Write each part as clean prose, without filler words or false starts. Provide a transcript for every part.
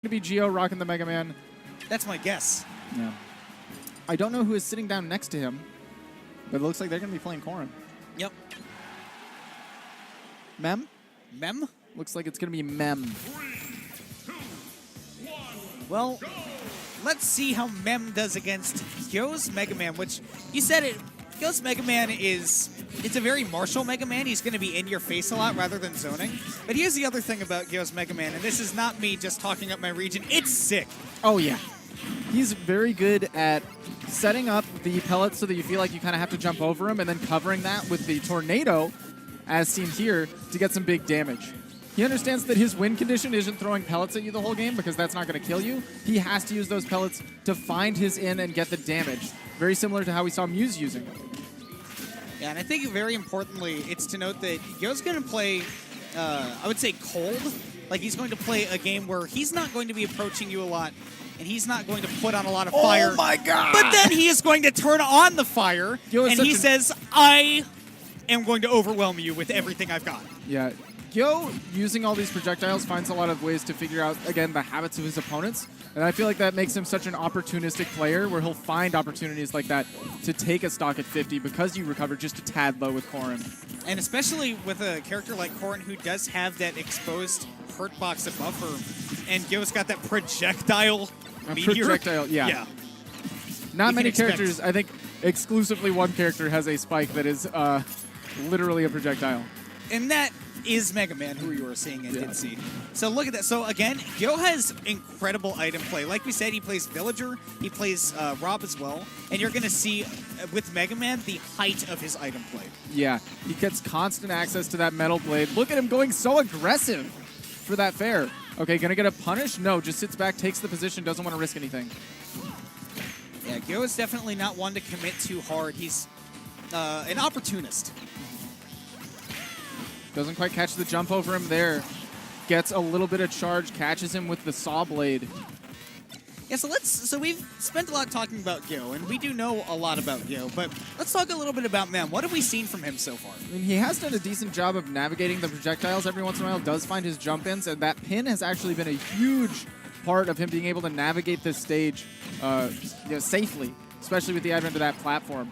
to be Geo rocking the Mega Man. That's my guess. Yeah. I don't know who is sitting down next to him, but it looks like they're going to be playing Corrin. Yep. MEM? MEM? Looks like it's going to be MEM. 3, 2, 1, well, let's see how MEM does against Gyo's Mega Man, which, you said it, Gyo's Mega Man it's a very martial Mega Man. He's going to be in your face a lot rather than zoning. But here's the other thing about Gyo's Mega Man, and this is not me just talking up my region. It's sick. Oh, yeah. He's very good at setting up the pellets so that you feel like you kind of have to jump over him and then covering that with the tornado, as seen here, to get some big damage. He understands that his win condition isn't throwing pellets at you the whole game because that's not going to kill you. He has to use those pellets to find his in and get the damage. Very similar to how we saw Muse using it. Yeah, and I think very importantly, it's to note that Gyo's going to play, I would say, cold. Like, he's going to play a game where he's not going to be approaching you a lot, and he's not going to put on a lot of fire. Oh, my God! But then he is going to turn on the fire, and he says, I am going to overwhelm you with everything I've got. Yeah. Gyo, using all these projectiles, finds a lot of ways to figure out, again, the habits of his opponents. And I feel like that makes him such an opportunistic player where he'll find opportunities like that to take a stock at 50 because you recover just a tad low with Corrin. And especially with a character like Corrin who does have that exposed hurt box above her. And Gyo's got that projectile meteor. Projectile, yeah. Not many characters, I think exclusively one character has a spike that is literally a projectile. And that is Mega Man, who you were seeing and did see. So look at that. So again, Gyo has incredible item play. Like we said, he plays Villager, he plays Rob as well, and you're going to see with Mega Man the height of his item play. Yeah, he gets constant access to that metal blade. Look at him going so aggressive for that fair. Okay, going to get a punish? No, just sits back, takes the position, doesn't want to risk anything. Yeah, Gyo is definitely not one to commit too hard. He's an opportunist. Doesn't quite catch the jump over him there. Gets a little bit of charge, catches him with the saw blade. Yeah, so we've spent a lot talking about Gyo, and we do know a lot about Gyo, but let's talk a little bit about MEM. What have we seen from him so far? I mean, he has done a decent job of navigating the projectiles every once in a while, does find his jump ins, and that pin has actually been a huge part of him being able to navigate this stage safely, especially with the advent of that platform.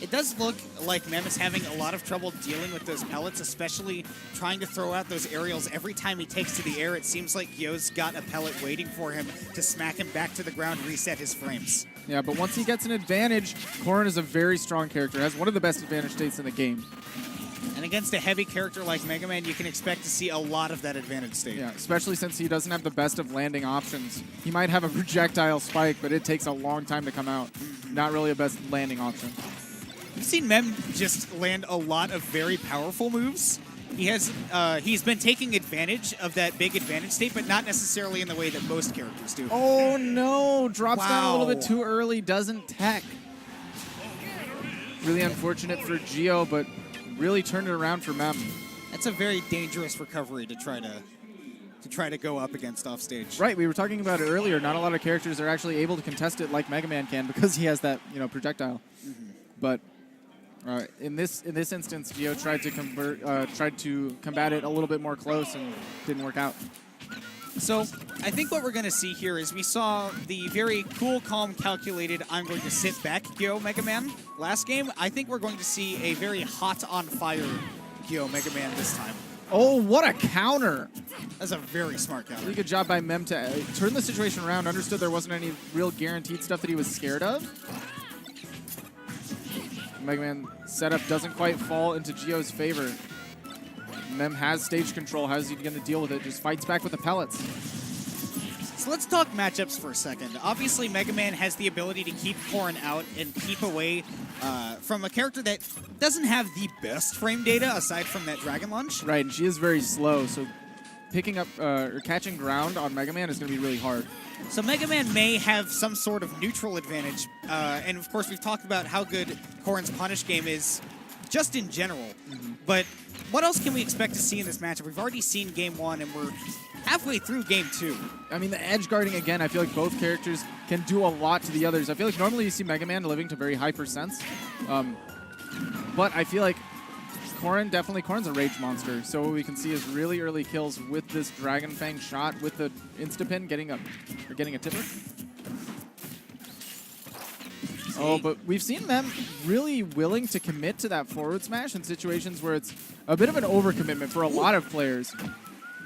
It does look like MEM is having a lot of trouble dealing with those pellets, especially trying to throw out those aerials. Every time he takes to the air, it seems like Gyo's got a pellet waiting for him to smack him back to the ground and reset his frames. Yeah, but once he gets an advantage, Corrin is a very strong character, has one of the best advantage states in the game. And against a heavy character like Mega Man, you can expect to see a lot of that advantage state. Yeah, especially since he doesn't have the best of landing options. He might have a projectile spike, but it takes a long time to come out. Not really a best landing option. We've seen MEM just land a lot of very powerful moves. He's been taking advantage of that big advantage state, but not necessarily in the way that most characters do. Oh no! Drops down a little bit too early, doesn't tech. Really unfortunate for Geo, but really turned it around for MEM. That's a very dangerous recovery to try to go up against off stage. Right, we were talking about it earlier. Not a lot of characters are actually able to contest it like Mega Man can because he has that projectile. But in this instance, Geo tried to combat it a little bit more close and didn't work out. So I think what we're going to see here is we saw the very cool, calm, calculated, I'm going to sit back Gyo Mega Man last game. I think we're going to see a very hot on fire Gyo Mega Man this time. Oh, what a counter! That's a very smart counter. Really good job by MEM to turn the situation around. Understood there wasn't any real guaranteed stuff that he was scared of. Mega Man setup doesn't quite fall into Geo's favor. MEM has stage control. How's he going to deal with it? Just fights back with the pellets. So let's talk matchups for a second. Obviously, Mega Man has the ability to keep Corrin out and keep away from a character that doesn't have the best frame data aside from that Dragon Launch. Right, and she is very slow, so picking up or catching ground on Mega Man is going to be really hard. So Mega Man may have some sort of neutral advantage, and of course we've talked about how good Corrin's punish game is just in general, but what else can we expect to see in this matchup? We've already seen Game 1, and we're halfway through Game 2. I mean, the edge guarding, again, I feel like both characters can do a lot to the others. I feel like normally you see Mega Man living to very high percents, but I feel like Corrin's a rage monster. So what we can see is really early kills with this Dragon Fang shot with the insta-pin, getting a tipper. Oh, but we've seen them really willing to commit to that forward smash in situations where it's a bit of an overcommitment for a lot of players.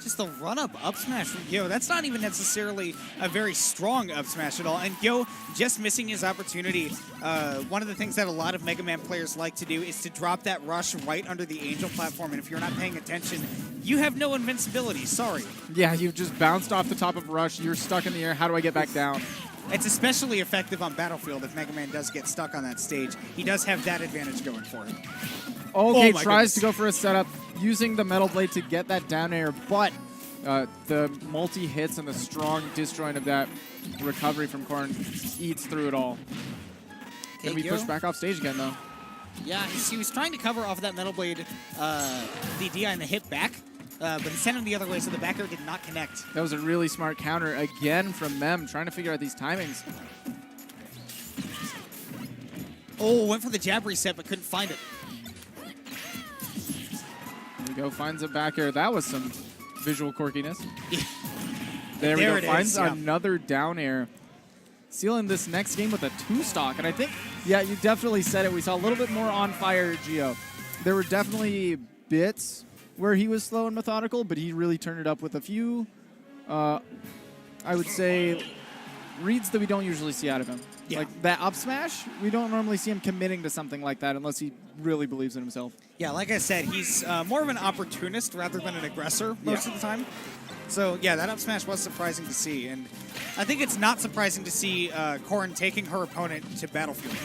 Just the run-up up smash from Gyo. That's not even necessarily a very strong up smash at all. And Gyo just missing his opportunity. One of the things that a lot of Mega Man players like to do is to drop that rush right under the Angel platform. And if you're not paying attention, you have no invincibility. Sorry. Yeah, you've just bounced off the top of Rush. You're stuck in the air. How do I get back down? It's especially effective on Battlefield if Mega Man does get stuck on that stage. He does have that advantage going for him. Okay, tries to go for a setup, using the Metal Blade to get that down air, but the multi-hits and the strong disjoint of that recovery from Corrin eats through it all. Gonna be pushed back off stage again, though. Yeah, he was trying to cover off of that Metal Blade, the DI and the hit back, but he sent him the other way, so the back air did not connect. That was a really smart counter again from MEM, trying to figure out these timings. Oh, went for the jab reset, but couldn't find it. There we go, finds a back air. That was some visual quirkiness. Yeah. There we go, finds is, yeah. another down air. Sealing this next game with a 2-stock. And I think, yeah, you definitely said it. We saw a little bit more on fire Gio. There were definitely bits where he was slow and methodical, but he really turned it up with a few, I would say, reads that we don't usually see out of him. Yeah. Like that up smash, we don't normally see him committing to something like that unless he really believes in himself. Yeah, like I said, he's more of an opportunist rather than an aggressor most of the time. So, yeah, that up smash was surprising to see. And I think it's not surprising to see Corrin taking her opponent to Battlefield.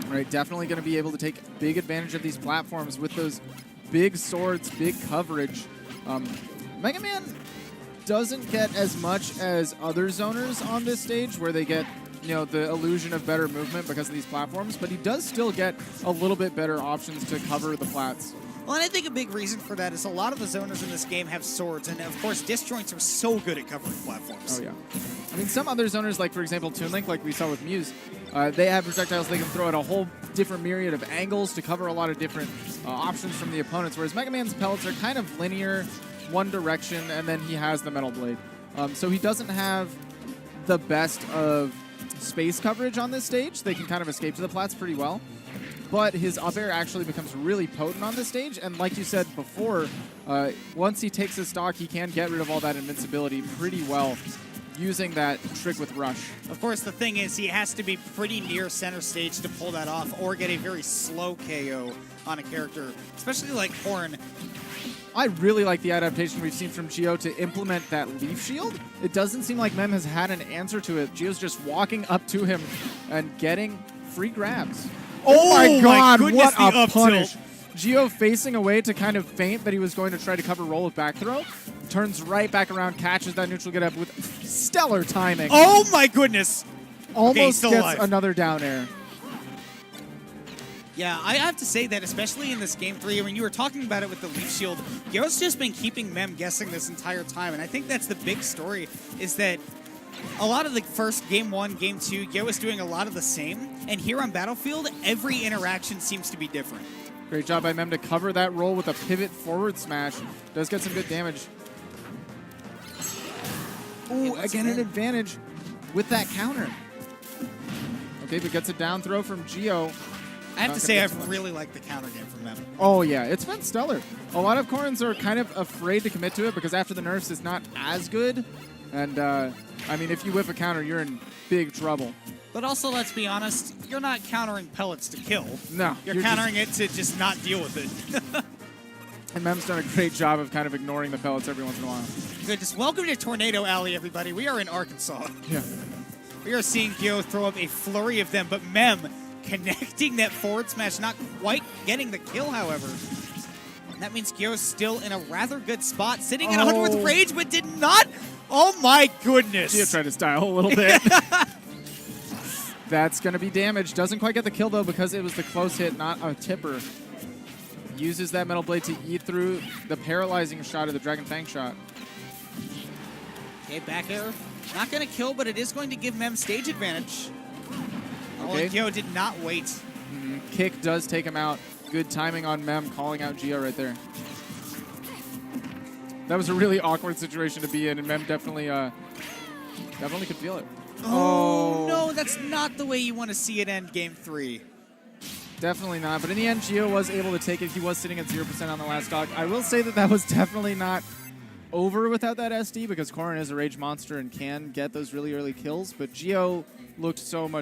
Right, definitely going to be able to take big advantage of these platforms with those big swords, big coverage. Mega Man doesn't get as much as other zoners on this stage where they get, you know, the illusion of better movement because of these platforms, but he does still get a little bit better options to cover the plats. Well, and I think a big reason for that is a lot of the zoners in this game have swords, and of course, disjoints are so good at covering platforms. Oh, yeah. I mean, some other zoners, like, for example, Toon Link, like we saw with Muse, they have projectiles they can throw at a whole different myriad of angles to cover a lot of different options from the opponents, whereas Mega Man's pellets are kind of linear, one direction, and then he has the Metal Blade. So he doesn't have the best of space coverage on this stage. They can kind of escape to the plats pretty well. But his up air actually becomes really potent on this stage, and like you said before, once he takes his stock, he can get rid of all that invincibility pretty well using that trick with Rush. Of course, the thing is he has to be pretty near center stage to pull that off, or get a very slow KO on a character, especially like Corrin. I really like the adaptation we've seen from Gio to implement that leaf shield. It doesn't seem like MEM has had an answer to it. Gio's just walking up to him and getting free grabs. Oh my god, goodness, what a punish. Gio facing away to kind of feint that he was going to try to cover roll with back throw. Turns right back around, catches that neutral get up with stellar timing. Oh my goodness. Almost okay, gets another down air. Yeah, I have to say that, especially in this Game 3, when you were talking about it with the Leaf Shield, Gyo's just been keeping MEM guessing this entire time, and I think that's the big story, is that a lot of the first Game 1, Game 2, Gyo was doing a lot of the same, and here on Battlefield, every interaction seems to be different. Great job by MEM to cover that roll with a pivot forward smash. Does get some good damage. Ooh, again an advantage with that counter. Okay, but gets a down throw from Gio. I have to say, I've really liked the counter game from them. Oh, yeah. It's been stellar. A lot of Corrins are kind of afraid to commit to it because after the nerfs, it's not as good. And, I mean, if you whip a counter, you're in big trouble. But also, let's be honest, you're not countering pellets to kill. No. You're countering it to just not deal with it. And MEM's done a great job of kind of ignoring the pellets every once in a while. Goodness. Welcome to Tornado Alley, everybody. We are in Arkansas. Yeah. We are seeing Gyo throw up a flurry of them, but MEM connecting that forward smash, not quite getting the kill, however. And that means Gyo's still in a rather good spot, sitting at 100 with Rage, but did not. Oh my goodness. Gio tried to style a little bit. That's going to be damage. Doesn't quite get the kill, though, because it was the close hit, not a tipper. Uses that Metal Blade to eat through the paralyzing shot of the Dragon Fang shot. Okay, back air. Not going to kill, but it is going to give MEM stage advantage. Okay. Oh, Gyo did not wait. Kick does take him out. Good timing on MEM calling out Geo right there. That was a really awkward situation to be in, and MEM definitely could feel it. Oh, no, that's not the way you want to see it end game 3. Definitely not. But in the end, Geo was able to take it. He was sitting at 0% on the last stock. I will say that was definitely not over without that SD, because Corrin is a rage monster and can get those really early kills. But Geo looked so much